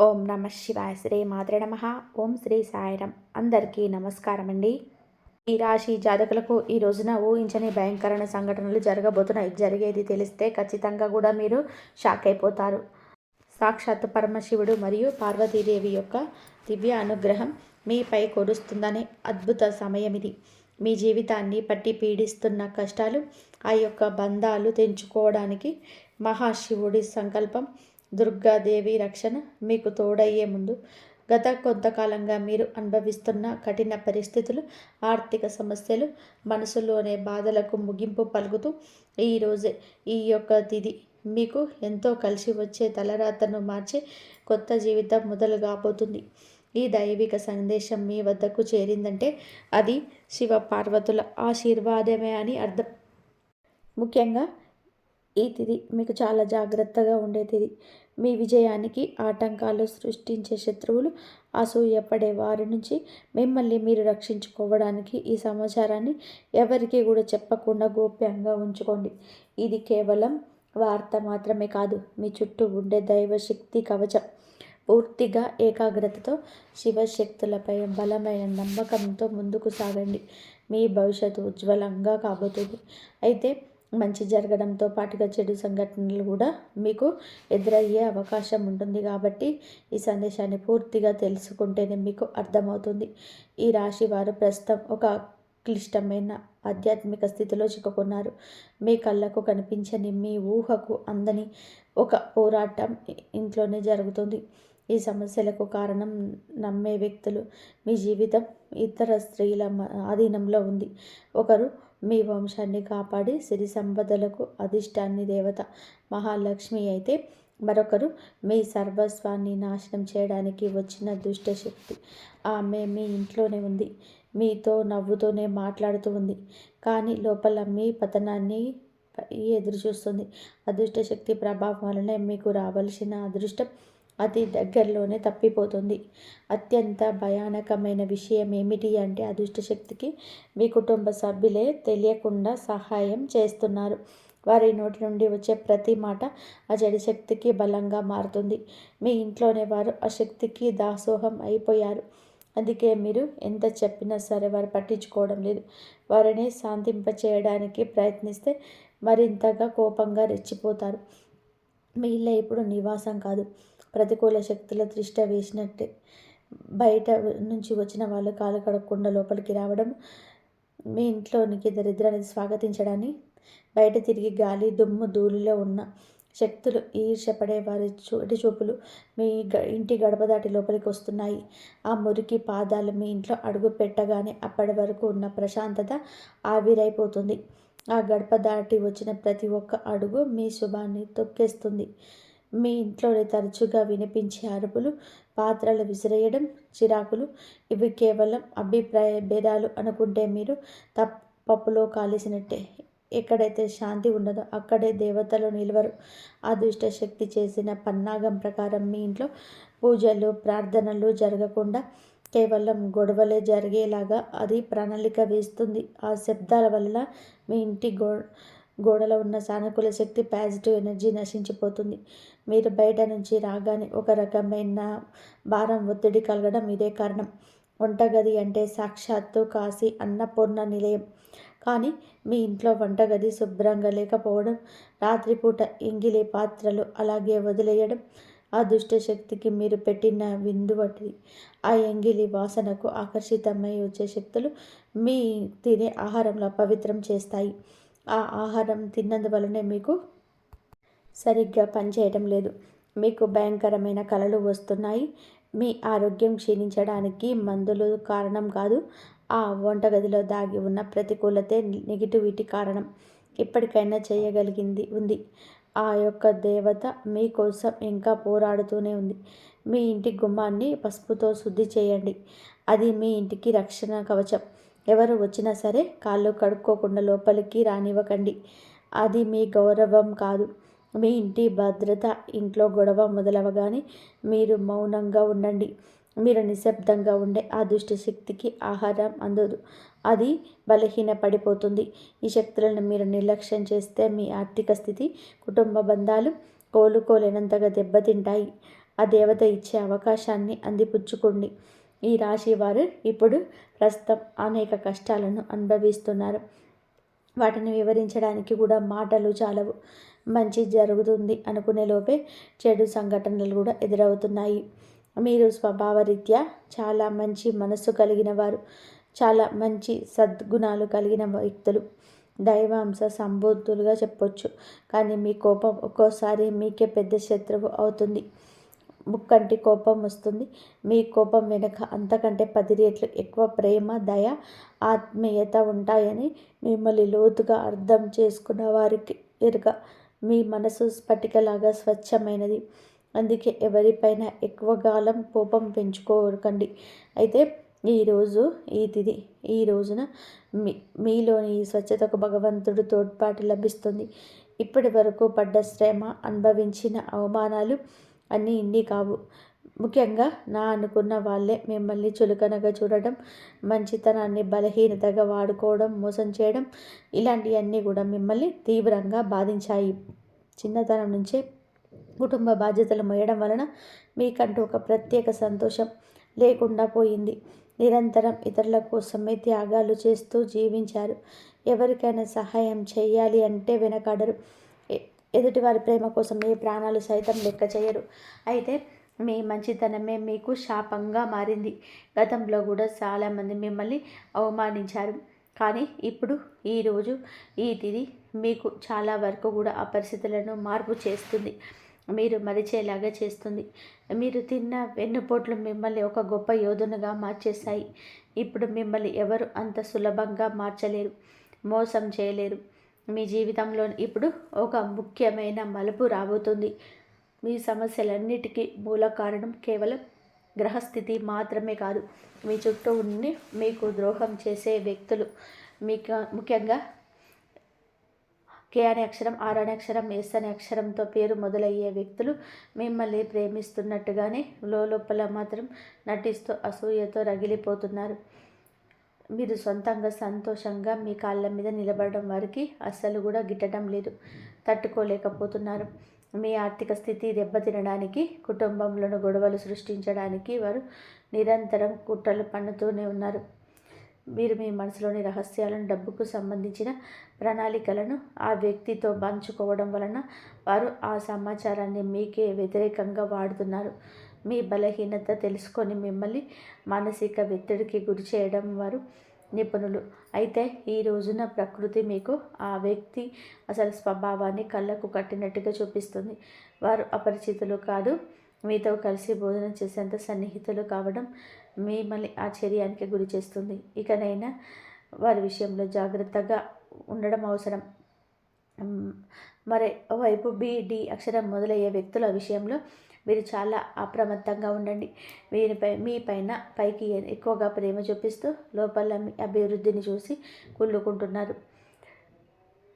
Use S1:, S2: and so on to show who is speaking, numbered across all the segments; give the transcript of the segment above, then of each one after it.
S1: ఓం నమ శివాయ శ్రీ మాత్రే నమ. ఓం శ్రీ సాయిరం. అందరికీ నమస్కారం అండి. ఈ రాశి జాతకులకు ఈ రోజున ఊహించని భయంకరమైన సంఘటనలు జరగబోతున్నాయి. జరిగేది తెలిస్తే ఖచ్చితంగా కూడా మీరు షాక్ అయిపోతారు. సాక్షాత్ పరమశివుడు మరియు పార్వతీదేవి యొక్క దివ్య అనుగ్రహం మీపై కురుస్తుందనే అద్భుత సమయం ఇది. మీ జీవితాన్ని పట్టి పీడిస్తున్న కష్టాలు, ఆ యొక్క బంధాలు తెంచుకోవడానికి మహాశివుడి సంకల్పం, దుర్గాదేవి రక్షణ మీకు తోడయ్యే ముందు గత కొంతకాలంగా మీరు అనుభవిస్తున్న కఠిన పరిస్థితులు, ఆర్థిక సమస్యలు, మనసులోనే బాధలకు ముగింపు పలుకుతూ ఈరోజే ఈ యొక్క తిథి మీకు ఎంతో కలిసి వచ్చే తలరాతను మార్చే కొత్త జీవితం మొదలు కాబోతుంది. ఈ దైవిక సందేశం మీ వద్దకు చేరిందంటే అది శివ పార్వతుల ఆశీర్వాదమే అని అర్థం. ముఖ్యంగా ఈ తిథి మీకు చాలా జాగ్రత్తగా ఉండే తిథి. మీ విజయానికి ఆటంకాలు సృష్టించే శత్రువులు, అసూయపడే వారి నుంచి మిమ్మల్ని మీరు రక్షించుకోవడానికి ఈ సమాచారాన్ని ఎవరికి కూడా చెప్పకుండా గోప్యంగా ఉంచుకోండి. ఇది కేవలం వార్త మాత్రమే కాదు, మీ చుట్టూ ఉండే దైవశక్తి కవచం. పూర్తిగా ఏకాగ్రతతో శివశక్తులపై బలమైన నమ్మకంతో ముందుకు సాగండి. మీ భవిష్యత్తు ఉజ్వలంగా కాబోతుంది. అయితే మంచి జరగడంతో పాటుగా చెడు సంఘటనలు కూడా మీకు ఎదురయ్యే అవకాశం ఉంటుంది. కాబట్టి ఈ సందేశాన్ని పూర్తిగా తెలుసుకుంటేనే మీకు అర్థమవుతుంది. ఈ రాశి వారు ప్రస్తుతం ఒక క్లిష్టమైన ఆధ్యాత్మిక స్థితిలో చిక్కుకున్నారు. మీ కళ్ళకు కనిపించని, మీ ఊహకు అందని ఒక పోరాటం ఇంట్లోనే జరుగుతుంది. ఈ సమస్యలకు కారణం నమ్మే వ్యక్తులు, మీ జీవితం ఇతర స్త్రీల ఆధీనంలో ఉంది. ఒకరు మీ వంశాన్ని కాపాడి సిరి సంపదలకు అధిష్టాన్ని దేవత మహాలక్ష్మి అయితే, మరొకరు మీ సర్వస్వాన్ని నాశనం చేయడానికి వచ్చిన దుష్టశక్తి. ఆమె మీ ఇంట్లోనే ఉంది, మీతో నవ్వుతూనే మాట్లాడుతూ ఉంది, కానీ లోపల మీ పతనాన్ని ఎదురు చూస్తుంది. అదృష్టశక్తి ప్రభావం వలనే మీకు రావలసిన అదృష్టం అతి దగ్గరలోనే తప్పిపోతుంది. అత్యంత భయానకమైన విషయం ఏమిటి అంటే, అదృష్టశక్తికి మీ కుటుంబ సభ్యులే తెలియకుండా సహాయం చేస్తున్నారు. వారి నోటి నుండి వచ్చే ప్రతి మాట ఆ చెడు శక్తికి బలంగా మారుతుంది. మీ ఇంట్లోనే వారు ఆ శక్తికి దాసోహం అయిపోయారు. అందుకే మీరు ఎంత చెప్పినా సరే వారు పట్టించుకోవడం లేదు. వారిని శాంతింపచేయడానికి ప్రయత్నిస్తే మరింతగా కోపంగా రెచ్చిపోతారు. మీ ఇల్లు ఇప్పుడు నివాసం కాదు, ప్రతికూల శక్తుల తిష్ట వేసినట్టే. బయట నుంచి వచ్చిన వాళ్ళు కాలు కడగకుండా లోపలికి రావడం, మీ ఇంట్లోనికి దరిద్రాన్ని స్వాగతించడాన్ని, బయట తిరిగి గాలి దుమ్ము ధూళిలో ఉన్న శక్తులు, ఈర్ష్యపడే వారి చూపులు మీ ఇంటి గడప దాటి లోపలికి వస్తున్నాయి. ఆ మురికి పాదాలు మీ ఇంట్లో అడుగు పెట్టగానే అప్పటి వరకు ఉన్న ప్రశాంతత ఆవిరైపోతుంది. ఆ గడప దాటి వచ్చిన ప్రతి ఒక్క అడుగు మీ శుభాన్ని తొక్కేస్తుంది. మీ ఇంట్లోనే తరచుగా వినిపించే అరుపులు, పాత్రలు విసిరేయడం, చిరాకులు, ఇవి కేవలం అభిప్రాయ భేదాలు అనుకుంటే మీరు పప్పులో కాలిసినట్టే. ఎక్కడైతే శాంతి ఉండదో అక్కడే దేవతలు నిలవరు. ఆ దుష్ట శక్తి చేసిన పన్నాగం ప్రకారం మీ ఇంట్లో పూజలు, ప్రార్థనలు జరగకుండా కేవలం గొడవలే జరిగేలాగా అది ప్రణాళిక వేస్తుంది. ఆ శబ్దాల వల్ల మీ ఇంటి గోడలో ఉన్న సానుకూల శక్తి, పాజిటివ్ ఎనర్జీ నశించిపోతుంది. మీరు బయట నుంచి రాగానే ఒక రకమైన భారం, ఒత్తిడి కలగడం ఇదే కారణం. వంటగది అంటే సాక్షాత్తు కాశీ అన్నపూర్ణ నిలయం. కానీ మీ ఇంట్లో వంటగది శుభ్రంగా లేకపోవడం, రాత్రిపూట ఎంగిలి పాత్రలు అలాగే వదిలేయడం ఆ దుష్ట శక్తికి మీరు పెట్టిన విందు వంటిది. ఆ ఎంగిలి వాసనకు ఆకర్షితమై వచ్చే శక్తులు మీ తినే ఆహారంలో అపవిత్రం చేస్తాయి. ఆ ఆహారం తిన్నందువలనే మీకు సరిగ్గా పనిచేయటం లేదు. మీకు భయంకరమైన కలలు వస్తున్నాయి. మీ ఆరోగ్యం క్షీణించడానికి మందులు కారణం కాదు, ఆ వంటగదిలో దాగి ఉన్న ప్రతికూలతే, నెగిటివిటీ కారణం. ఇప్పటికైనా చేయగలిగింది ఉంది. ఆ యొక్క దేవత మీకోసం ఇంకా పోరాడుతూనే ఉంది. మీ ఇంటి గుమ్మాన్ని పసుపుతో శుద్ధి చేయండి. అది మీ ఇంటికి రక్షణ కవచం. ఎవరు వచ్చినా సరే కాళ్ళు కడుక్కోకుండా లోపలికి రానివ్వకండి. అది మీ గౌరవం కాదు, మీ ఇంటి భద్రత. ఇంట్లో గొడవ మొదలవగానే మీరు మౌనంగా ఉండండి. మీరు నిశ్శబ్దంగా ఉండే ఆ దుష్ట శక్తికి ఆహారం అందదు, అది బలహీన పడిపోతుంది. ఈ శక్తులను మీరు నిర్లక్ష్యం చేస్తే మీ ఆర్థిక స్థితి, కుటుంబ బంధాలు కోలుకోలేనంతగా దెబ్బతింటాయి. ఆ దేవత ఇచ్చే అవకాశాన్ని అందిపుచ్చుకోండి. ఈ రాశి వారు ఇప్పుడు ప్రస్తుతం అనేక కష్టాలను అనుభవిస్తున్నారు. వాటిని వివరించడానికి కూడా మాటలు చాలవు. మంచి జరుగుతుంది అనుకునే లోపే చెడు సంఘటనలు కూడా ఎదురవుతున్నాయి. మీరు స్వభావరీత్యా చాలా మంచి మనస్సు కలిగిన వారు, చాలా మంచి సద్గుణాలు కలిగిన వ్యక్తులు, దైవాంశ సంబోధులుగా చెప్పొచ్చు. కానీ మీ కోపం ఒక్కోసారి మీకే పెద్ద శత్రువు అవుతుంది. ముక్కంటి కోపం వస్తుంది. మీ కోపం వెనుక అంతకంటే 10 రెట్లు ఎక్కువ ప్రేమ, దయ, ఆత్మీయత ఉంటాయని మిమ్మల్ని లోతుగా అర్థం చేసుకున్న వారికి ఎరుక. మీ మనసు స్ఫటికలాగా స్వచ్ఛమైనది. అందుకే ఎవరిపైన ఎక్కువ కాలం కోపం పెంచుకోకండి. అయితే ఈరోజు ఈ తిథి, ఈ రోజున మీలోని ఈ స్వచ్ఛతకు భగవంతుడు తోడ్పాటు లభిస్తుంది. ఇప్పటి వరకు పడ్డ శ్రమ, అనుభవించిన అవమానాలు అన్నీ ఇన్ని కావు. ముఖ్యంగా నా అనుకున్న వాళ్ళే మిమ్మల్ని చులకనగా చూడడం, మంచితనాన్ని బలహీనతగా వాడుకోవడం, మోసం చేయడం, ఇలాంటివన్నీ కూడా మిమ్మల్ని తీవ్రంగా బాధించాయి. చిన్నతనం నుంచే కుటుంబ బాధ్యతలు మోయడం వలన మీకంటూ ఒక ప్రత్యేక సంతోషం లేకుండా పోయింది. నిరంతరం ఇతరుల కోసమే త్యాగాలు చేస్తూ జీవించారు. ఎవరికైనా సహాయం చేయాలి అంటే వెనకాడరు. ఎదుటివారి ప్రేమ కోసం ఏ ప్రాణాలు సైతం లెక్క చేయరు. అయితే మీ మంచితనమే మీకు శాపంగా మారింది. గతంలో కూడా చాలామంది మిమ్మల్ని అవమానించారు. కానీ ఇప్పుడు ఈరోజు ఈ తిథి మీకు చాలా వరకు కూడా ఆ పరిస్థితులను మార్పు చేస్తుంది. మీరు మరిచేలాగా చేస్తుంది. మీరు తిన్న వెన్నుపోట్లు మిమ్మల్ని ఒక గొప్ప యోధునిగా మార్చేశాయి. ఇప్పుడు మిమ్మల్ని ఎవరు అంత సులభంగా మార్చలేరు, మోసం చేయలేరు. మీ జీవితంలో ఇప్పుడు ఒక ముఖ్యమైన మలుపు రాబోతుంది. మీ సమస్యలన్నిటికీ మూల కారణం కేవలం గ్రహస్థితి మాత్రమే కాదు, మీ చుట్టూ ఉండి మీకు ద్రోహం చేసే వ్యక్తులు. మీకు ముఖ్యంగా కే అనే అక్షరం, ఆర్ అనే అక్షరం, ఎస్ అనే అక్షరంతో పేరు మొదలయ్యే వ్యక్తులు మిమ్మల్ని ప్రేమిస్తున్నట్టుగానే లోపల మాత్రం నటిస్తూ అసూయతో రగిలిపోతున్నారు. మీరు సొంతంగా సంతోషంగా మీ కాళ్ళ మీద నిలబడడం వారికి అస్సలు కూడా గిట్టడం లేదు, తట్టుకోలేకపోతున్నారు. మీ ఆర్థిక స్థితి దెబ్బతినడానికి, కుటుంబంలోని గొడవలు సృష్టించడానికి వారు నిరంతరం కుట్రలు పన్నుతూనే ఉన్నారు. మీరు మీ మనసులోని రహస్యాలను, డబ్బుకు సంబంధించిన ప్రణాళికలను ఆ వ్యక్తితో పంచుకోవడం వలన వారు ఆ సమాచారాన్ని మీకే వ్యతిరేకంగా వాడుతున్నారు. మీ బలహీనత తెలుసుకొని మిమ్మల్ని మానసిక ఒత్తిడికి గురి చేయడం వారు నిపుణులు. అయితే ఈ రోజున ప్రకృతి మీకు ఆ వ్యక్తి అసలు స్వభావాన్ని కళ్ళకు కట్టినట్టుగా చూపిస్తుంది. వారు అపరిచితులు కాదు, మీతో కలిసి భోజనం చేసేంత సన్నిహితులు కావడం మిమ్మల్ని ఆశ్చర్యానికి గురి చేస్తుంది. ఇకనైనా వారి విషయంలో జాగ్రత్తగా ఉండడం అవసరం. మరోవైపు బి, డి అక్షరం మొదలయ్యే వ్యక్తుల విషయంలో మీరు చాలా అప్రమత్తంగా ఉండండి. మీ పైకి ఎక్కువగా ప్రేమ చూపిస్తూ లోపల మీ అభివృద్ధిని చూసి కుళ్ళుకుంటున్నారు.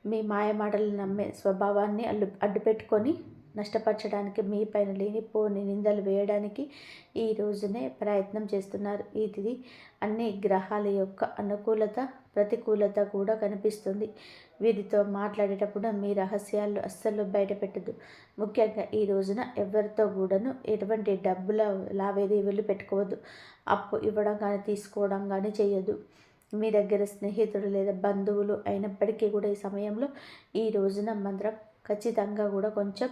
S1: మీ మాయ మాటలు నమ్మే స్వభావాన్ని అడ్డుపెట్టుకొని నష్టపరచడానికి, మీ పైన లేనిపోని నిందలు వేయడానికి ఈ రోజునే ప్రయత్నం చేస్తున్నారు. ఈ తిథి అన్ని గ్రహాల యొక్క అనుకూలత, ప్రతికూలత కూడా కనిపిస్తుంది. వీరితో మాట్లాడేటప్పుడు మీ రహస్యాలు అస్సలు బయటపెట్టదు. ముఖ్యంగా ఈ రోజున ఎవరితో కూడాను ఎటువంటి డబ్బుల లావాదేవీలు పెట్టుకోవద్దు. అప్పు ఇవ్వడం కానీ తీసుకోవడం కానీ చేయొద్దు. మీ దగ్గర స్నేహితుడు లేదా బంధువులు అయినప్పటికీ కూడా ఈ సమయంలో, ఈ రోజున మాత్రం ఖచ్చితంగా కూడా కొంచెం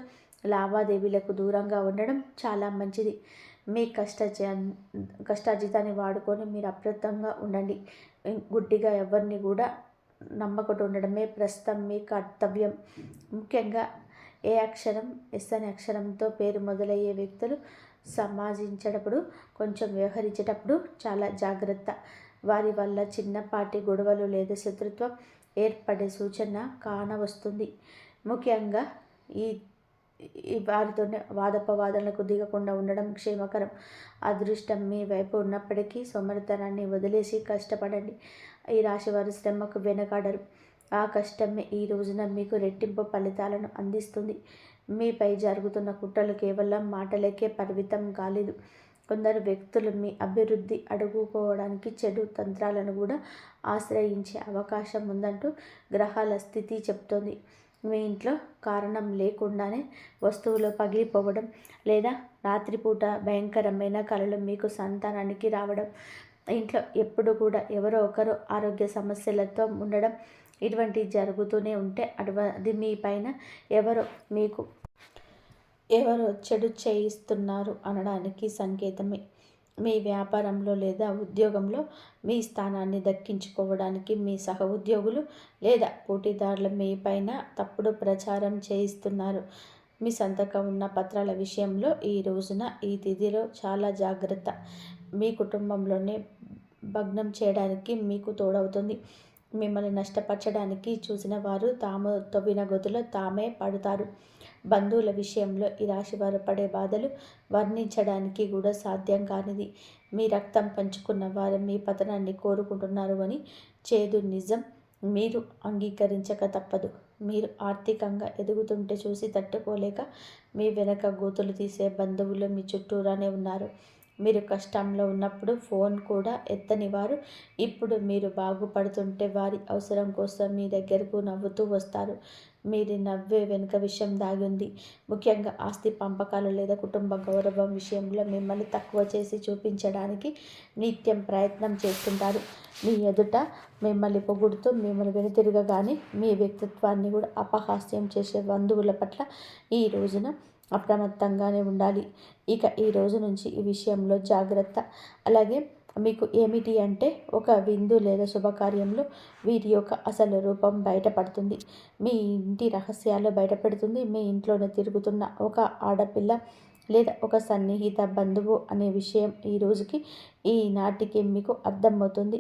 S1: లావాదేవీలకు దూరంగా ఉండడం చాలా మంచిది. మీ కష్టార్జితాన్ని వాడుకొని మీరు అప్రమత్తంగా ఉండండి. గుడ్డిగా ఎవరిని కూడా నమ్మకుండా ఉండడమే ప్రస్తుతం మీ కర్తవ్యం. ముఖ్యంగా ఏ అక్షరం, ఎస్ అనే అక్షరంతో పేరు మొదలయ్యే వ్యక్తులు సమాజించేటప్పుడు, కొంచెం వ్యవహరించేటప్పుడు చాలా జాగ్రత్త. వారి వల్ల చిన్నపాటి గొడవలు లేదా శత్రుత్వం ఏర్పడే సూచన కానవస్తుంది. ముఖ్యంగా ఈ వారితోనే వాదోపవాదనలకు దిగకుండా ఉండడం క్షేమకరం. అదృష్టం మీ వైపు ఉన్నప్పటికీ సోమరితనాన్ని వదిలేసి కష్టపడండి. ఈ రాశివారు శ్రమకు వెనకాడరు. ఆ కష్టమే ఈ రోజున మీకు రెట్టింపు ఫలితాలను అందిస్తుంది. మీపై జరుగుతున్న కుట్రలు కేవలం మాటలకే పరిమితం కాలేదు. కొందరు వ్యక్తులు మీ అభివృద్ధి అడ్డుకోవడానికి చెడు తంత్రాలను కూడా ఆశ్రయించే అవకాశం ఉందంటూ గ్రహాల స్థితి చెప్తోంది. మీ ఇంట్లో కారణం లేకుండానే వస్తువులు పగిలిపోవడం, లేదా రాత్రిపూట భయంకరమైన కలలు మీకు సంతానానికి రావడం, ఇంట్లో ఎప్పుడు కూడా ఎవరో ఒకరు ఆరోగ్య సమస్యలతో ఉండడం, ఇటువంటివి జరుగుతూనే ఉంటే అది మీ పైన ఎవరో మీకు ఎవరో చెడు చేయిస్తున్నారు అనడానికి సంకేతమే. మీ వ్యాపారంలో లేదా ఉద్యోగంలో మీ స్థానాన్ని దక్కించుకోవడానికి మీ సహ ఉద్యోగులు లేదా పోటీదారులు మీ పైన తప్పుడు ప్రచారం చేయిస్తున్నారు. మీ సంతకం ఉన్న పత్రాల విషయంలో ఈ రోజున ఈ తిథిలో చాలా జాగ్రత్త. మీ కుటుంబంలోనే భగ్నం చేయడానికి మీకు తోడవుతుంది. మిమ్మల్ని నష్టపరచడానికి చూసిన వారు తాము తవ్విన గొంతులో తామే పడతారు. బంధువుల విషయంలో ఈ రాశివారు పడే బాధలు వర్ణించడానికి కూడా సాధ్యం కానిది. మీ రక్తం పంచుకున్న వారు మీ పతనాన్ని కోరుకుంటున్నారు అని చేదు నిజం మీరు అంగీకరించక తప్పదు. మీరు ఆర్థికంగా ఎదుగుతుంటే చూసి తట్టుకోలేక మీ వెనక గోతులు తీసే బంధువులు మీ చుట్టూరానే ఉన్నారు. మీరు కష్టంలో ఉన్నప్పుడు ఫోన్ కూడా ఎత్తని వారు ఇప్పుడు మీరు బాగుపడుతుంటే వారి అవసరం కోసం మీ దగ్గరకు నవ్వుతూ వస్తారు. మీరు నవ్వే వెనుక విషయం దాగి ఉంది. ముఖ్యంగా ఆస్తి పంపకాలు లేదా కుటుంబ గౌరవం విషయంలో మిమ్మల్ని తక్కువ చేసి చూపించడానికి నిత్యం ప్రయత్నం చేస్తుంటారు. మీ ఎదుట మిమ్మల్ని పొగుడుతూ మిమ్మల్ని వెనుతిరగగానే మీ వ్యక్తిత్వాన్ని కూడా అపహాస్యం చేసే బంధువుల పట్ల ఈ రోజున అప్రమత్తంగానే ఉండాలి. ఇక ఈ రోజు నుంచి ఈ విషయంలో జాగ్రత్త. అలాగే మీకు ఏమిటి అంటే ఒక విందు లేదా శుభకార్యంలో వీరి యొక్క అసలు రూపం బయటపడుతుంది. మీ ఇంటి రహస్యాలు బయటపెడుతుంది. మీ ఇంట్లోనే తిరుగుతున్న ఒక ఆడపిల్ల లేదా ఒక సన్నిహిత బంధువు అనే విషయం ఈ రోజుకి ఈనాటికి మీకు అర్థమవుతుంది.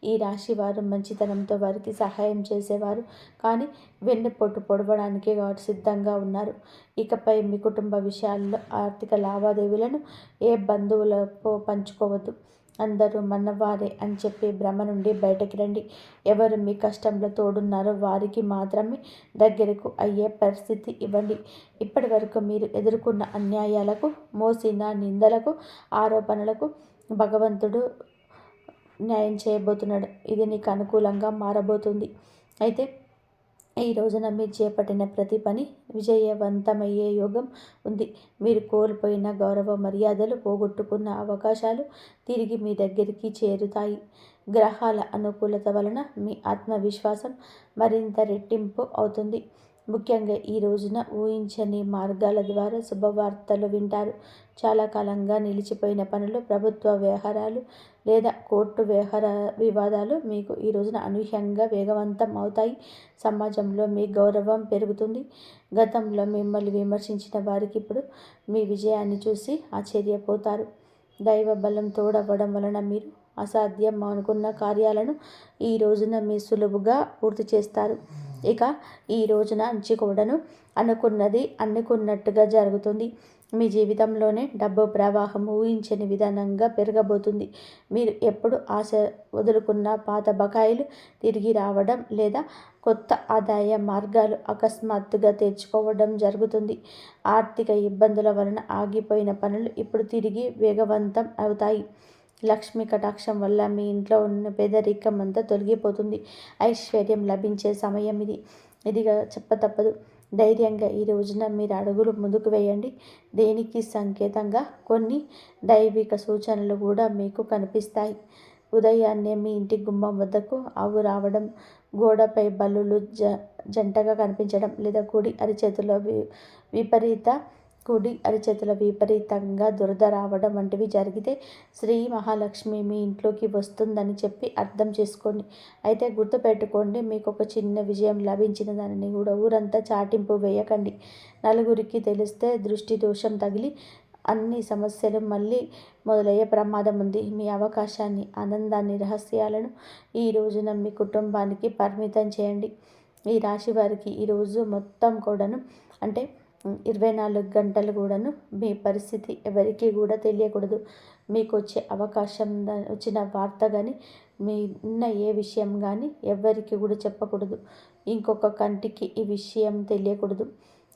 S1: ఈ రాశి వారు మంచితనంతో వారికి సహాయం చేసేవారు, కానీ వెన్నుపోటు పొడవడానికి వారు సిద్ధంగా ఉన్నారు. ఇకపై మీ కుటుంబ విషయాల్లో ఆర్థిక లావాదేవీలను ఏ బంధువులతో పంచుకోవద్దు. అందరూ మనవారే అని చెప్పి భ్రమ నుండి బయటకి రండి. ఎవరు మీ కష్టంలో తోడున్నారో వారికి మాత్రమే దగ్గరకు అయ్యే పరిస్థితి ఇవ్వండి. ఇప్పటి వరకు మీరు ఎదుర్కొన్న అన్యాయాలకు, మోసిన నిందలకు, ఆరోపణలకు భగవంతుడు న్యాయం చేయబోతున్నాడు. ఇది నీకు అనుకూలంగా మారబోతుంది. అయితే ఈ రోజున మీరు చేపట్టిన ప్రతి పని విజయవంతమయ్యే యోగం ఉంది. మీరు కోల్పోయిన గౌరవ మర్యాదలు, పోగొట్టుకున్న అవకాశాలు తిరిగి మీ దగ్గరికి చేరుతాయి. గ్రహాల అనుకూలత వలన మీ ఆత్మవిశ్వాసం మరింత రెట్టింపు అవుతుంది. ముఖ్యంగా ఈ రోజున ఊహించని మార్గాల ద్వారా శుభవార్తలు వింటారు. చాలా కాలంగా నిలిచిపోయిన పనులు, ప్రభుత్వ వ్యవహారాలు లేదా కోర్టు వివాదాలు మీకు ఈ రోజున అనూహ్యంగా వేగవంతం అవుతాయి. సమాజంలో మీ గౌరవం పెరుగుతుంది. గతంలో మిమ్మల్ని విమర్శించిన వారికి ఇప్పుడు మీ విజయాన్ని చూసి ఆశ్చర్యపోతారు. దైవ బలం తోడవ్వడం వలన మీరు అసాధ్యం అనుకున్న కార్యాలను ఈ రోజున మీ సులువుగా పూర్తి చేస్తారు. ఇక ఈ రోజున అంచుకోవడను అనుకున్నది అనుకున్నట్టుగా జరుగుతుంది. మీ జీవితంలోనే డబ్బు ప్రవాహం ఊహించని విధానంగా పెరగబోతుంది. మీరు ఎప్పుడు ఆశ వదులుకున్న పాత బకాయిలు తిరిగి రావడం లేదా కొత్త ఆదాయ మార్గాలు అకస్మాత్తుగా తెచ్చుకోవడం జరుగుతుంది. ఆర్థిక ఇబ్బందుల వలన ఆగిపోయిన పనులు ఇప్పుడు తిరిగి వేగవంతం అవుతాయి. లక్ష్మీ కటాక్షం వల్ల మీ ఇంట్లో ఉన్న పేదరికం అంతా తొలగిపోతుంది. ఐశ్వర్యం లభించే సమయం ఇది. ఇదిగా చెప్పతప్పదు. ధైర్యంగా ఈ రోజున మీరు అడుగులు ముందుకు వేయండి. దేనికి సంకేతంగా కొన్ని దైవిక సూచనలు కూడా మీకు కనిపిస్తాయి. ఉదయాన్నే మీ ఇంటి గుమ్మం వద్దకు ఆవు రావడం, గోడపై బల్లులు జంటగా కనిపించడం, లేదా కుడి అరిచేతిలో విపరీతంగా దురద రావడం వంటివి జరిగితే శ్రీ మహాలక్ష్మి మీ ఇంట్లోకి వస్తుందని చెప్పి అర్థం చేసుకోండి. అయితే గుర్తుపెట్టుకోండి, మీకు ఒక చిన్న విజయం లభించిన దానిని కూడా ఊరంతా చాటింపు వేయకండి. నలుగురికి తెలిస్తే దృష్టి దోషం తగిలి అన్ని సమస్యలు మళ్ళీ మొదలయ్యే ప్రమాదం ఉంది. మీ అవకాశాన్ని, ఆనందాన్ని, రహస్యాలను ఈ రోజున మీ కుటుంబానికి పరిమితం చేయండి. ఈ రాశి వారికి ఈరోజు మొత్తం కూడాను అంటే 24 గంటలు కూడాను మీ పరిస్థితి ఎవరికి కూడా తెలియకూడదు. మీకు వచ్చే అవకాశం వచ్చిన వార్త కానీ, మీ ఉన్న ఏ విషయం కానీ ఎవరికి కూడా చెప్పకూడదు. ఇంకొక కంటికి ఈ విషయం తెలియకూడదు.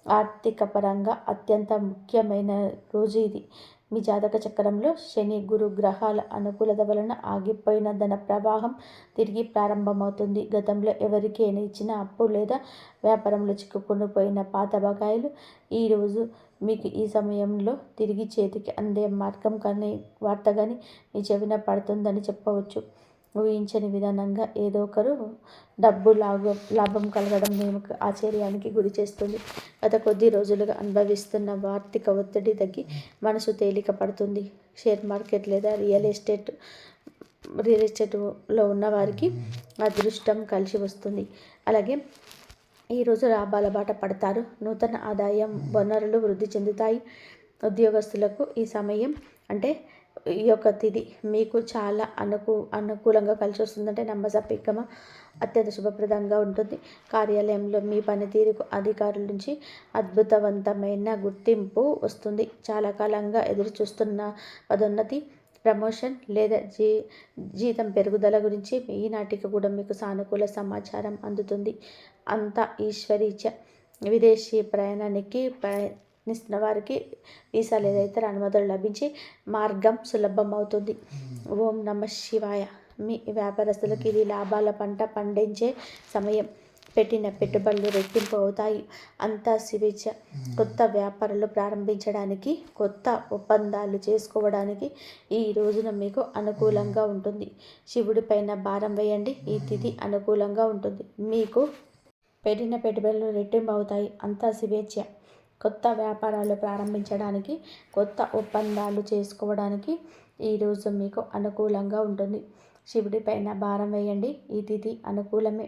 S1: ఆర్థిక పరంగా అత్యంత ముఖ్యమైన రోజు ఇది. మీ జాతక చక్రంలో శని గురు గ్రహాల అనుకూలత వలన ఆగిపోయిన ధన ప్రవాహం తిరిగి ప్రారంభమవుతుంది. గతంలో ఎవరికి ఇచ్చిన అప్పు లేదా వ్యాపారంలో చిక్కుకొని పోయిన పాత బకాయిలు ఈరోజు మీకు ఈ సమయంలో తిరిగి చేతికి అందే మార్గం కానీ వార్త కానీ మీ చెవిన పడుతుందని చెప్పవచ్చు. ఊహించని విధానంగా ఏదో ఒకరు డబ్బు లాభం కలగడం మేము ఆశ్చర్యానికి గురి చేస్తుంది. గత కొద్ది రోజులుగా అనుభవిస్తున్న ఆర్థిక ఒత్తిడి తగ్గి మనసు తేలిక పడుతుంది. షేర్ మార్కెట్ లేదా రియల్ ఎస్టేట్లో ఉన్న వారికి అదృష్టం కలిసి వస్తుంది. అలాగే ఈరోజు లాభాల బాట పడతారు. నూతన ఆదాయం వనరులు వృద్ధి చెందుతాయి. ఉద్యోగస్తులకు ఈ సమయం అంటే ఈ యొక్క తిథి మీకు చాలా అనుకూలంగా కలిసి వస్తుందంటే నమ్మసప్పికమ అత్యంత శుభప్రదంగా ఉంటుంది. కార్యాలయంలో మీ పనితీరుకు అధికారుల నుంచి అద్భుతవంతమైన గుర్తింపు వస్తుంది. చాలా కాలంగా ఎదురు చూస్తున్న పదోన్నతి, ప్రమోషన్ లేదా జీతం పెరుగుదల గురించి ఈనాటికి కూడా మీకు సానుకూల సమాచారం అందుతుంది. అంతా ఈశ్వరీచ. విదేశీ ప్రయాణానికి ప్రయత్నిస్తున్న వారికి వీసా లేదా ఇతర అనుమతులు లభించి మార్గం సులభం అవుతుంది. ఓం నమః శివాయ. మీ వ్యాపారస్తులకు ఇది లాభాల పంట పండించే సమయం. పెట్టిన పెట్టుబడులు రెట్టింపు అవుతాయి. అంతా స్వేచ్ఛ. కొత్త వ్యాపారాలు ప్రారంభించడానికి, కొత్త ఒప్పందాలు చేసుకోవడానికి ఈ రోజున మీకు అనుకూలంగా ఉంటుంది. శివుడి పైన భారం వేయండి. ఈ తిథి అనుకూలంగా ఉంటుంది. మీకు పెట్టిన పెట్టుబడులు రెట్టింపు అవుతాయి. అంతా స్వేచ్ఛ. కొత్త వ్యాపారాలు ప్రారంభించడానికి, కొత్త ఒప్పందాలు చేసుకోవడానికి ఈరోజు మీకు అనుకూలంగా ఉంటుంది. శివుడి పైన భారం వేయండి. ఈ తిథి అనుకూలమే.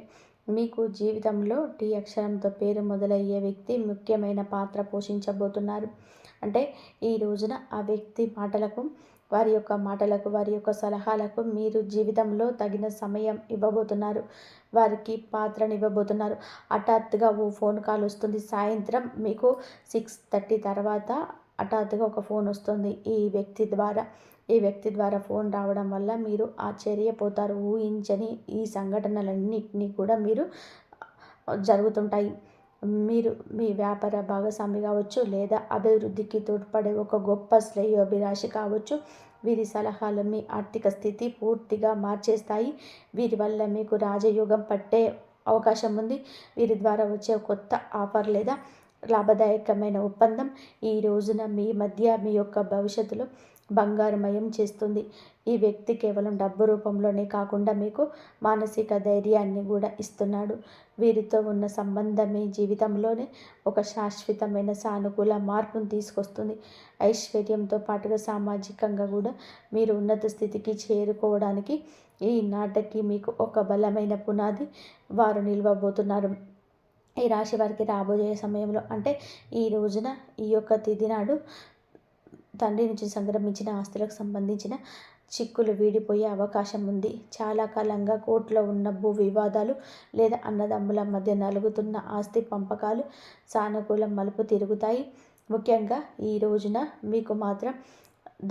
S1: మీకు జీవితంలో టీ అక్షరంతో పేరు మొదలయ్యే వ్యక్తి ముఖ్యమైన పాత్ర పోషించబోతున్నారు. అంటే ఈ రోజున ఆ వ్యక్తి మాటలకు, వారి యొక్క సలహాలకు మీరు జీవితంలో తగిన సమయం ఇవ్వబోతున్నారు. వారికి పాత్రనివ్వబోతున్నారు. హఠాత్తుగా ఓ ఫోన్ కాల్ వస్తుంది. సాయంత్రం మీకు 6:30 తర్వాత హఠాత్తుగా ఒక ఫోన్ వస్తుంది. ఈ వ్యక్తి ద్వారా ఫోన్ రావడం వల్ల మీరు ఆశ్చర్యపోతారు. ఊహించని ఈ సంఘటనలన్నింటినీ కూడా మీరు జరుగుతుంటాయి. మీరు మీ వ్యాపార భాగస్వామి కావచ్చు, లేదా అభివృద్ధికి తోడ్పడే ఒక గొప్ప శ్రేయోభిలాషి కావచ్చు. వీరి సలహాలు మీ ఆర్థిక స్థితి పూర్తిగా మార్చేస్తాయి. వీరి వల్ల మీకు రాజయోగం పట్టే అవకాశం ఉంది. వీరి ద్వారా వచ్చే కొత్త ఆఫర్ లేదా లాభదాయకమైన ఒప్పందం ఈ రోజున మీ యొక్క భవిష్యత్తులో బంగారుమయం చేస్తుంది. ఈ వ్యక్తి కేవలం డబ్బు రూపంలోనే కాకుండా మీకు మానసిక ధైర్యాన్ని కూడా ఇస్తున్నాడు. వీరితో ఉన్న సంబంధం మీ జీవితంలోనే ఒక శాశ్వతమైన సానుకూల మార్పును తీసుకొస్తుంది. ఐశ్వర్యంతో పాటుగా సామాజికంగా కూడా మీరు ఉన్నత స్థితికి చేరుకోవడానికి ఈ నాటికి మీకు ఒక బలమైన పునాది వారు నిలవబోతున్నారు. ఈ రాశి వారికి రాబోయే సమయంలో అంటే ఈ రోజున ఈ యొక్క తిథి నాడు తండ్రి నుంచి సంక్రమించిన ఆస్తులకు సంబంధించిన చిక్కులు వీడిపోయే అవకాశం ఉంది. చాలా కాలంగా కోర్టులో ఉన్న భూ వివాదాలు లేదా అన్నదమ్ముల మధ్య నలుగుతున్న ఆస్తి పంపకాలు సానుకూల మలుపు తిరుగుతాయి. ముఖ్యంగా ఈ రోజున మీకు మాత్రం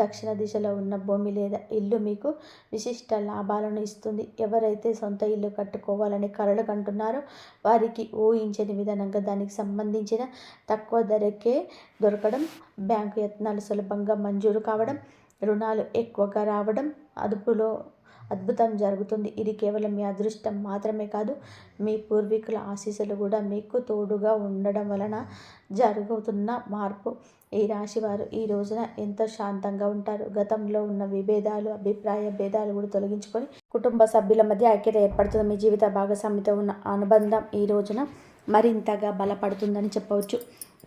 S1: దక్షిణ దిశలో ఉన్న భూమి లేదా ఇల్లు మీకు విశిష్ట లాభాలను ఇస్తుంది. ఎవరైతే సొంత ఇల్లు కట్టుకోవాలని కలలు కంటున్నారో వారికి ఊహించని విధానంగా దానికి సంబంధించిన తక్కువ ధరకే దొరకడం, బ్యాంకు యత్నాలు సులభంగా మంజూరు కావడం, రుణాలు ఎక్కువగా రావడం, అద్భుతం జరుగుతుంది. ఇది కేవలం మీ అదృష్టం మాత్రమే కాదు, మీ పూర్వీకుల ఆశీస్సులు కూడా మీకు తోడుగా ఉండడం వలన జరుగుతున్న మార్పు. ఈ రాశి వారు ఈ రోజున ఎంతో శాంతంగా ఉంటారు. గతంలో ఉన్న విభేదాలు, అభిప్రాయ భేదాలు కూడా తొలగించుకొని కుటుంబ సభ్యుల మధ్య ఐక్యత ఏర్పడుతుంది. మీ జీవిత భాగస్వామితో ఉన్న అనుబంధం ఈ రోజున మరింతగా బలపడుతుందని చెప్పవచ్చు.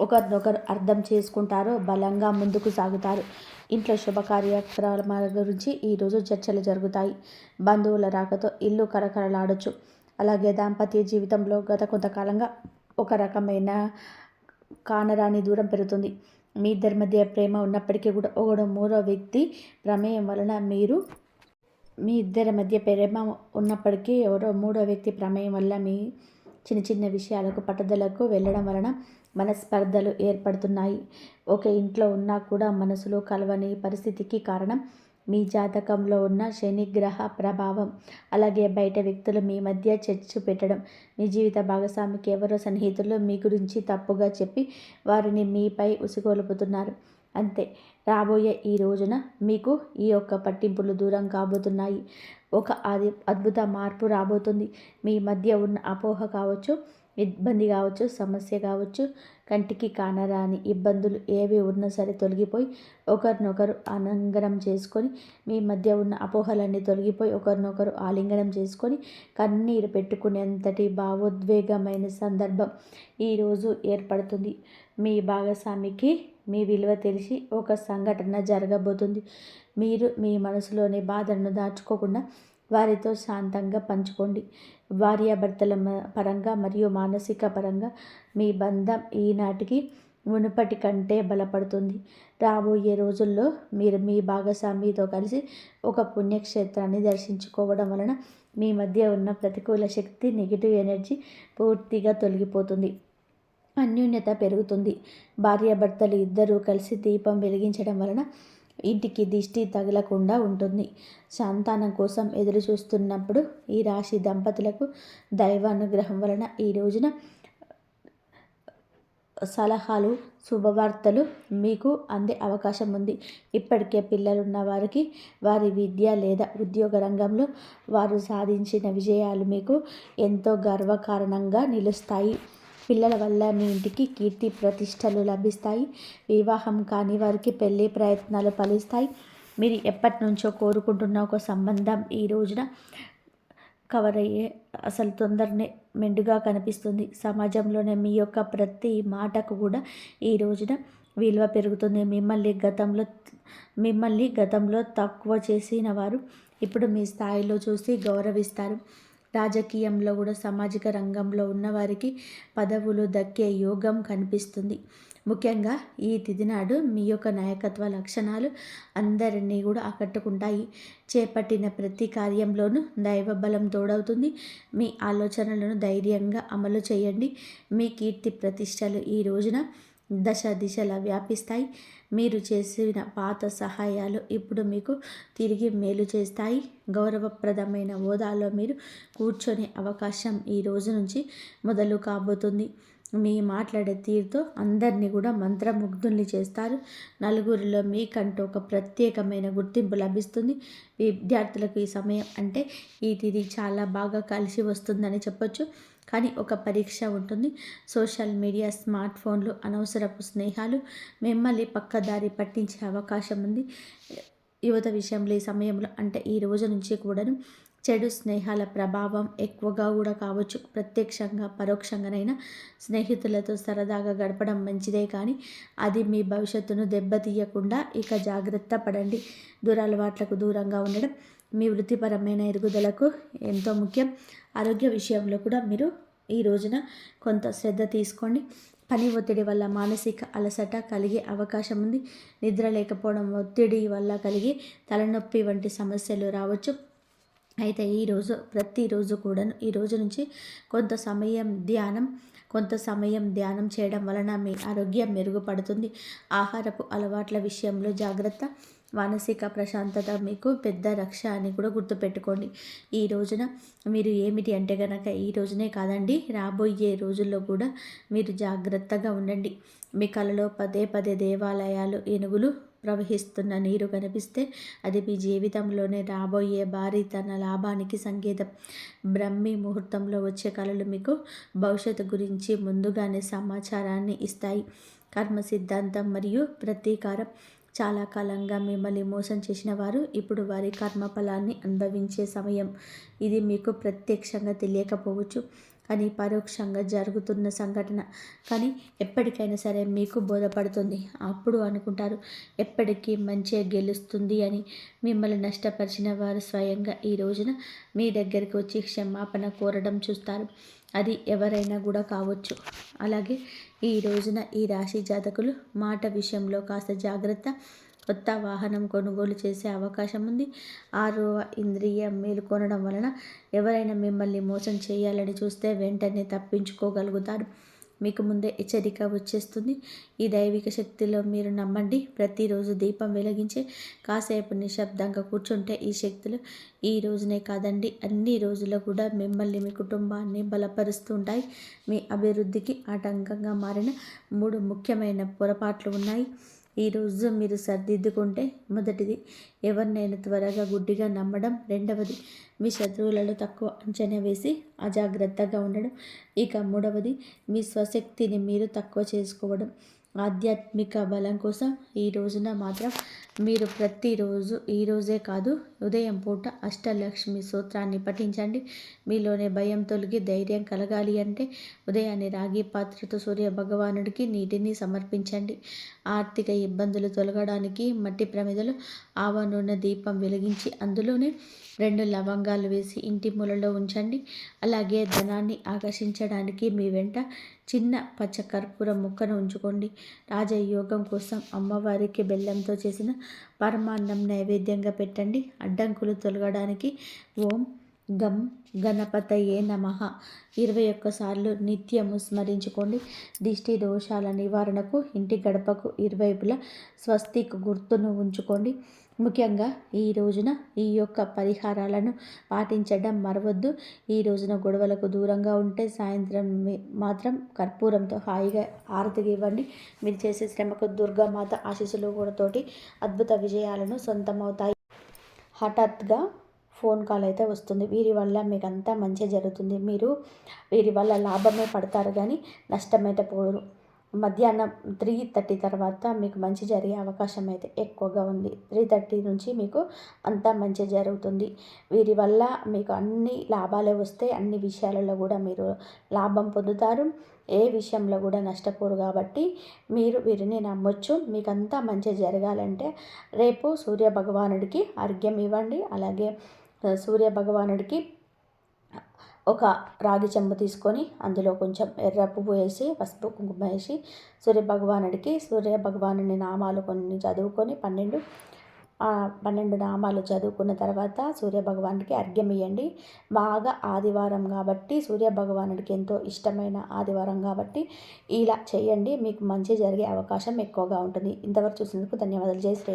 S1: ఒకరినొకరు అర్థం చేసుకుంటారో బలంగా ముందుకు సాగుతారు. ఇంట్లో శుభ కార్యక్రమాల గురించి ఈరోజు చర్చలు జరుగుతాయి. బంధువుల రాకతో ఇల్లు కరకరలాడొచ్చు. అలాగే దాంపత్య జీవితంలో గత కొంతకాలంగా ఒక రకమైన కానరాని దూరం పెరుగుతుంది. మీ ఇద్దరి మధ్య ప్రేమ ఉన్నప్పటికీ కూడా మూడో వ్యక్తి ప్రమేయం వలన మీ ఇద్దరి మధ్య ప్రేమ ఉన్నప్పటికీ మూడో వ్యక్తి ప్రమేయం వల్ల మీ చిన్న విషయాలకు పట్టుదలకు వెళ్ళడం వలన మనస్పర్ధలు ఏర్పడుతున్నాయి. ఒక ఇంట్లో ఉన్నా కూడా మనసులో కలవని పరిస్థితికి కారణం మీ జాతకంలో ఉన్న శనిగ్రహ ప్రభావం. అలాగే బయట వ్యక్తులు మీ మధ్య చర్చ పెట్టడం, మీ జీవిత భాగస్వామికి ఎవరో సన్నిహితులు మీ గురించి తప్పుగా చెప్పి వారిని మీపై ఉసిగొలుపుతున్నారు. అంతే. రాబోయే ఈ రోజున మీకు ఈ యొక్క పట్టింపులు దూరం కాబోతున్నాయి. ఒక అద్భుత మార్పు రాబోతుంది. మీ మధ్య ఉన్న అపోహ కావచ్చు, ఇబ్బంది కావచ్చు, సమస్య కావచ్చు, కంటికి కానరాని ఇబ్బందులు ఏవి ఉన్నా సరే తొలగిపోయి ఒకరినొకరు ఆలింగనం చేసుకొని, మీ మధ్య ఉన్న అపోహలన్నీ తొలగిపోయి ఒకరినొకరు ఆలింగనం చేసుకొని కన్నీరు పెట్టుకునేంతటి భావోద్వేగమైన సందర్భం ఈరోజు ఏర్పడుతుంది. మీ భాగస్వామికి మీ విలువ తెలిసి ఒక సంఘటన జరగబోతుంది. మీరు మీ మనసులోని బాధలను దాచుకోకుండా వారితో శాంతంగా పంచుకోండి. భార్యాభర్తల పరంగా మరియు మానసిక పరంగా మీ బంధం ఈనాటికి మునుపటి కంటే బలపడుతుంది. రాబోయే రోజుల్లో మీరు మీ భాగస్వామితో కలిసి ఒక పుణ్యక్షేత్రాన్ని దర్శించుకోవడం వలన మీ మధ్య ఉన్న ప్రతికూల శక్తి, నెగిటివ్ ఎనర్జీ పూర్తిగా తొలగిపోతుంది. అన్యోన్యత పెరుగుతుంది. భార్యాభర్తలు ఇద్దరూ కలిసి దీపం వెలిగించడం వలన ఇంటికి దిష్టి తగలకుండా ఉంటుంది. సంతానం కోసం ఎదురు చూస్తున్నప్పుడు ఈ రాశి దంపతులకు దైవ అనుగ్రహం వలన ఈ రోజున సలహాలు, శుభవార్తలు మీకు అందే అవకాశం ఉంది. ఇప్పటికే పిల్లలున్న వారికి వారి విద్య లేదా ఉద్యోగ రంగంలో వారు సాధించిన విజయాలు మీకు ఎంతో గర్వకారణంగా నిలుస్తాయి. పిల్లల వల్ల మీ ఇంటికి కీర్తి ప్రతిష్టలు లభిస్తాయి. వివాహం కాని వారికి పెళ్లి ప్రయత్నాలు ఫలిస్తాయి. మీరు ఎప్పటి నుంచో కోరుకుంటున్న ఒక సంబంధం ఈ రోజున కవర్ అయ్యే అసలు తొందరనే మెండుగా కనిపిస్తుంది. సమాజంలోనే మీ యొక్క ప్రతి మాటకు కూడా ఈ రోజున విలువ పెరుగుతుంది. మిమ్మల్ని గతంలో తక్కువ చేసిన వారు ఇప్పుడు మీ స్థాయిలో చూసి గౌరవిస్తారు. రాజకీయంలో కూడా సామాజిక రంగంలో ఉన్నవారికి పదవులు దక్కే యోగం కనిపిస్తుంది. ముఖ్యంగా ఈ తిథి నాడు మీ యొక్క నాయకత్వ లక్షణాలు అందరినీ కూడా ఆకట్టుకుంటాయి. చేపట్టిన ప్రతి కార్యంలోనూ దైవ బలం తోడవుతుంది. మీ ఆలోచనలను ధైర్యంగా అమలు చేయండి. మీ కీర్తి ప్రతిష్టలు ఈ రోజున దశ దిశలా వ్యాపిస్తాయి. మీరు చేసిన పాత సహాయాలు ఇప్పుడు మీకు తిరిగి మేలు చేస్తాయి. గౌరవప్రదమైన హోదాలో మీరు కూర్చొనే అవకాశం ఈ రోజు నుంచి మొదలు కాబోతుంది. మీ మాట్లాడే తీరుతో అందరినీ కూడా మంత్రముగ్ధుల్ని చేస్తారు. నలుగురిలో మీకంటూ ఒక ప్రత్యేకమైన గుర్తింపు లభిస్తుంది. విద్యార్థులకు ఈ సమయం అంటే ఈ తిథి చాలా బాగా కలిసి వస్తుందని చెప్పొచ్చు. కానీ ఒక పరీక్ష ఉంటుంది. సోషల్ మీడియా, స్మార్ట్ ఫోన్లు, అనవసరపు స్నేహాలు మిమ్మల్ని పక్కదారి పట్టించే అవకాశం ఉంది. యువత విషయంలో ఈ సమయంలో అంటే ఈ రోజు నుంచి కూడాను చెడు స్నేహాల ప్రభావం ఎక్కువగా కూడా కావచ్చు. ప్రత్యక్షంగా పరోక్షంగానైనా స్నేహితులతో సరదాగా గడపడం మంచిదే, కానీ అది మీ భవిష్యత్తును దెబ్బతీయకుండా ఇక జాగ్రత్త పడండి. దురలవాట్లకు దూరంగా ఉండడం మీ వృత్తిపరమైన ఎదుగుదలకు ఎంతో ముఖ్యం. ఆరోగ్య విషయంలో కూడా మీరు ఈ రోజున కొంత శ్రద్ధ తీసుకోండి. పని ఒత్తిడి వల్ల మానసిక అలసట కలిగే అవకాశం ఉంది. నిద్ర లేకపోవడం, ఒత్తిడి వల్ల కలిగే తలనొప్పి వంటి సమస్యలు రావచ్చు. అయితే ప్రతిరోజు కూడాను ఈ రోజు నుంచి కొంత సమయం ధ్యానం చేయడం వలన మీ ఆరోగ్యం మెరుగుపడుతుంది. ఆహారపు అలవాట్ల విషయంలో జాగ్రత్త. మానసిక ప్రశాంతత మీకు పెద్ద రక్ష అని కూడా గుర్తుపెట్టుకోండి. ఈ రోజున మీరు ఏమిటి అంటే కనుక ఈ రోజునే కాదండి, రాబోయే రోజుల్లో కూడా మీరు జాగ్రత్తగా ఉండండి. మీ కలలో పదే పదే దేవాలయాలు, ఏనుగులు ప్రవహిస్తున్న నీరు కనిపిస్తే అది మీ జీవితంలోనే రాబోయే భారీతన లాభానికి సంకేతం. బ్రహ్మీ ముహూర్తంలో వచ్చే కళలు మీకు భవిష్యత్తు గురించి ముందుగానే సమాచారాన్ని ఇస్తాయి. కర్మ సిద్ధాంతం మరియు ప్రతీకారం. చాలా కాలంగా మిమ్మల్ని మోసం చేసిన వారు ఇప్పుడు వారి కర్మఫలాన్ని అనుభవించే సమయం. ఇది మీకు ప్రత్యక్షంగా తెలియకపోవచ్చు, కానీ పరోక్షంగా జరుగుతున్న సంఘటన. కానీ ఎప్పటికైనా సరే మీకు బోధపడుతుంది. అప్పుడు అనుకుంటారు ఎప్పటికీ మంచి గెలుస్తుంది అని. మిమ్మల్ని నష్టపరిచిన వారు స్వయంగా ఈ రోజున మీ దగ్గరికి వచ్చి క్షమాపణ కోరడం చూస్తారు. అది ఎవరైనా కూడా కావచ్చు. అలాగే ఈ రోజున ఈ రాశి జాతకులు మాట విషయంలో కాస్త జాగ్రత్త. కొత్త వాహనం కొనుగోలు చేసే అవకాశం ఉంది. 6వ ఇంద్రియం మేలుకొనడం వలన ఎవరైనా మిమ్మల్ని మోసం చేయాలని చూస్తే వెంటనే తప్పించుకోగలుగుతారు. మీకు ముందే హెచ్చరిక వచ్చేస్తుంది. ఈ దైవిక శక్తిలో మీరు నమ్మండి. ప్రతిరోజు దీపం వెలిగించి కాసేపు నిశ్శబ్దంగా కూర్చుంటే ఈ శక్తులు ఈ రోజునే కాదండి, అన్ని రోజుల్లో కూడా మిమ్మల్ని, మీ కుటుంబాన్ని బలపరుస్తూ ఉంటాయి. మీ అభివృద్ధికి ఆటంకంగా మారిన 3 ముఖ్యమైన పొరపాట్లు ఉన్నాయి. ఈరోజు మీరు సర్దిద్దుకుంటే, మొదటిది ఎవరినైనా త్వరగా గుడ్డిగా నమ్మడం, రెండవది మీ శత్రువులలో తక్కువ అంచనా వేసి అజాగ్రత్తగా ఉండడం, ఇక మూడవది మీ స్వశక్తిని మీరు తక్కువ చేసుకోవడం. ఆధ్యాత్మిక బలం కోసం ఈ రోజున మాత్రం మీరు ప్రతిరోజు, ఈరోజే కాదు ఉదయం పూట అష్టలక్ష్మి స్తోత్రాన్ని పఠించండి. మీలోనే భయం తొలగి ధైర్యం కలగాలి అంటే ఉదయాన్నే రాగి పాత్రతో సూర్య భగవానుడికి నీటిని సమర్పించండి. ఆర్థిక ఇబ్బందులు తొలగడానికి మట్టి ప్రమిదలో ఆవ నూనె దీపం వెలిగించి అందులోనే 2 లవంగాలు వేసి ఇంటి మూలలో ఉంచండి. అలాగే ధనాన్ని ఆకర్షించడానికి మీ వెంట చిన్న పచ్చ కర్పూరం ముక్కను ఉంచుకోండి. రాజయోగం కోసం అమ్మవారికి బెల్లంతో చేసిన పరమాన్నం నైవేద్యంగా పెట్టండి. అడ్డంకులు తొలగడానికి ఓం గం గణపతయే నమః 21 సార్లు నిత్యము స్మరించుకోండి. దిష్టి దోషాల నివారణకు ఇంటి గడపకు ఇరువైపులా స్వస్తిక్ గుర్తును ఉంచుకోండి. ముఖ్యంగా ఈ రోజున ఈ యొక్క పరిహారాలను పాటించడం మరవద్దు. ఈ రోజున గొడవలకు దూరంగా ఉంటే సాయంత్రం మాత్రం కర్పూరంతో హాయిగా హారతిగా ఇవ్వండి. మీరు చేసే శ్రమకు దుర్గామాత ఆశీస్సులు కూడా తోటి అద్భుత విజయాలను సొంతమవుతాయి. హఠాత్తుగా ఫోన్ కాల్ అయితే వస్తుంది. వీరి వల్ల మీకు అంతా మంచి జరుగుతుంది. మీరు వీరి వల్ల లాభమే పడతారు కానీ నష్టమైతే పోరు. మధ్యాహ్నం 3:30 తర్వాత మీకు మంచి జరిగే అవకాశం అయితే ఎక్కువగా ఉంది. 3:30 నుంచి మీకు అంతా మంచి జరుగుతుంది. వీరి వల్ల మీకు అన్ని లాభాలే వస్తాయి. అన్ని విషయాలలో కూడా మీరు లాభం పొందుతారు. ఏ విషయంలో కూడా నష్టపోరు కాబట్టి మీరు వీరిని నమ్మొచ్చు. మీకంతా మంచి జరగాలంటే రేపు సూర్య భగవానుడికి అర్ఘ్యం ఇవ్వండి. అలాగే సూర్య భగవానుడికి ఒక రాగి చెంబు తీసుకొని అందులో కొంచెం ఎర్ర పువ్వు వేసి పసుపు కుంకుమ వేసి సూర్య భగవానుని నామాలు కొన్ని చదువుకొని 12 నామాలు చదువుకున్న తర్వాత సూర్య భగవానుడికి అర్ఘ్యం ఇవ్వండి. బాగా ఆదివారం కాబట్టి సూర్య భగవానుడికి ఎంతో ఇష్టమైన ఆదివారం కాబట్టి ఇలా చేయండి. మీకు మంచి జరిగే అవకాశం ఎక్కువగా ఉంటుంది. ఇంతవరకు చూసినందుకు ధన్యవాదాలు. జై శ్రీ